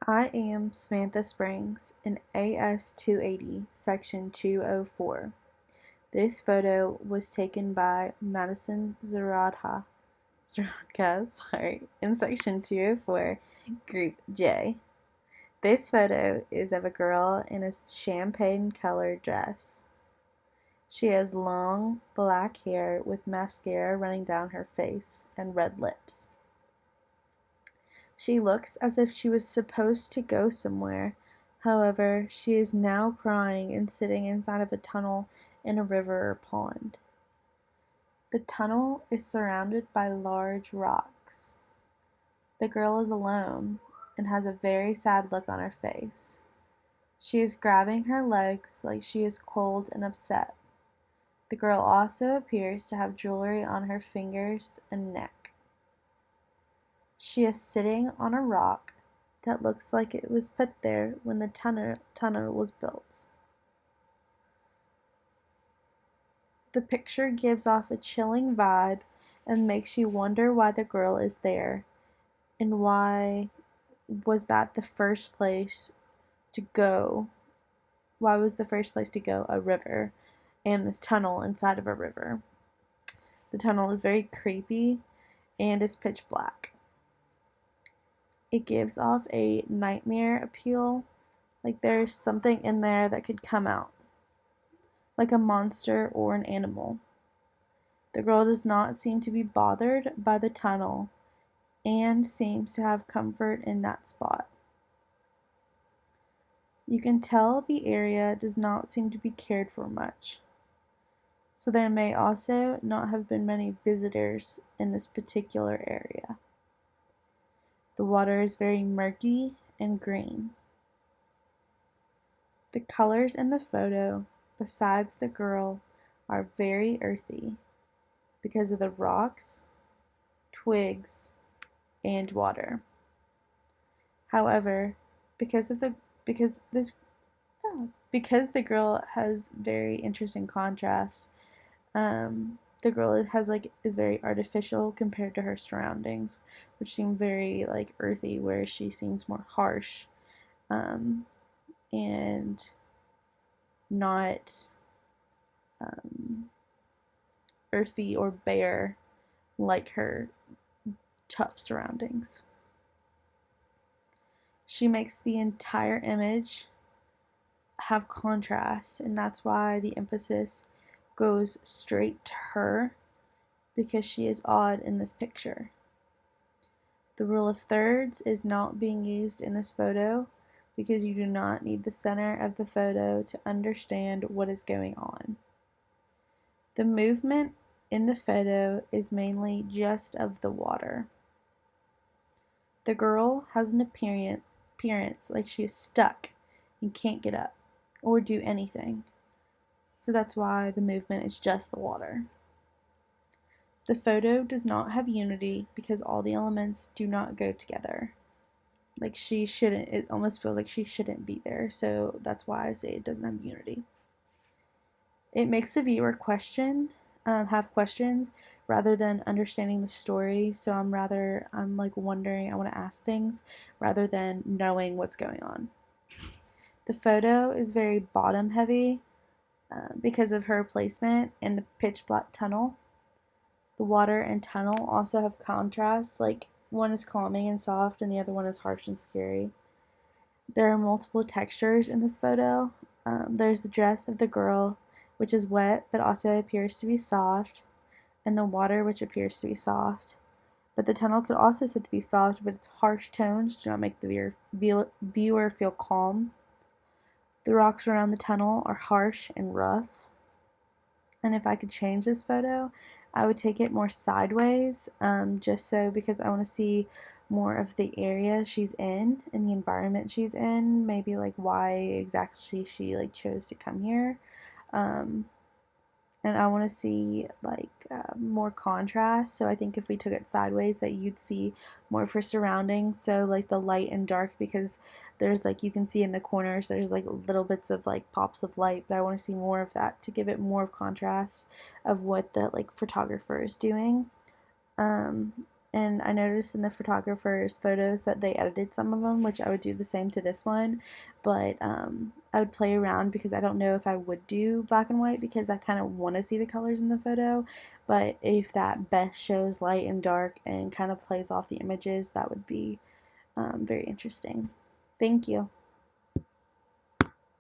I am Samantha Springs in AS 280, section 204. This photo was taken by Madison Zaratka, in section 204, group J. This photo is of a girl in a champagne-colored dress. She has long, black hair with mascara running down her face and red lips. She looks as if she was supposed to go somewhere. However, she is now crying and sitting inside of a tunnel in a river or pond. The tunnel is surrounded by large rocks. The girl is alone and has a very sad look on her face. She is grabbing her legs like she is cold and upset. The girl also appears to have jewelry on her fingers and neck. She is sitting on a rock that looks like it was put there when the tunnel was built. The picture gives off a chilling vibe and makes you wonder why the girl is there and why was that the first place to go? Why was the first place to go a river and this tunnel inside of a river? The tunnel is very creepy and is pitch black. It gives off a nightmare appeal, like there's something in there that could come out, like a monster or an animal. The girl does not seem to be bothered by the tunnel and seems to have comfort in that spot. You can tell the area does not seem to be cared for much, so there may also not have been many visitors in this particular area. The water is very murky and green. The colors in the photo, besides the girl, are very earthy because of the rocks, twigs, and water. However, because this because the girl has very interesting contrast, the girl is very artificial compared to her surroundings, which seem very like earthy, where she seems more harsh, and not earthy or bare like her tough surroundings. She makes the entire image have contrast, and that's why the emphasis goes straight to her, because she is odd in this picture. The rule of thirds is not being used in this photo because you do not need the center of the photo to understand what is going on. The movement in the photo is mainly just of the water. The girl has an appearance like she is stuck and can't get up or do anything. So that's why the movement is just the water. The photo does not have unity because all the elements do not go together. Like it almost feels like she shouldn't be there. So that's why I say it doesn't have unity. It makes the viewer have questions rather than understanding the story. So I'm like wondering, I want to ask things rather than knowing what's going on. The photo is very bottom heavy because of her placement in the pitch black tunnel. The water and tunnel also have contrast, like one is calming and soft and the other one is harsh and scary. There are multiple textures in this photo. There's the dress of the girl, which is wet but also appears to be soft, and the water, which appears to be soft. But the tunnel could also said to be soft, but its harsh tones do not make the viewer feel calm. The rocks around the tunnel are harsh and rough. And if I could change this photo, I would take it more sideways, just so because I want to see more of the area she's in and the environment she's in, maybe like why exactly she like chose to come here. And I want to see like more contrast. So I think if we took it sideways, that you'd see more of her surroundings. So like the light and dark, because there's like you can see in the corners, there's like little bits of like pops of light. But I want to see more of that to give it more of contrast of what the like photographer is doing. and I noticed in the photographer's photos that they edited some of them, which I would do the same to this one, but I would play around because I don't know if I would do black and white because I kind of want to see the colors in the photo, but if that best shows light and dark and kind of plays off the images, that would be very interesting. Thank you.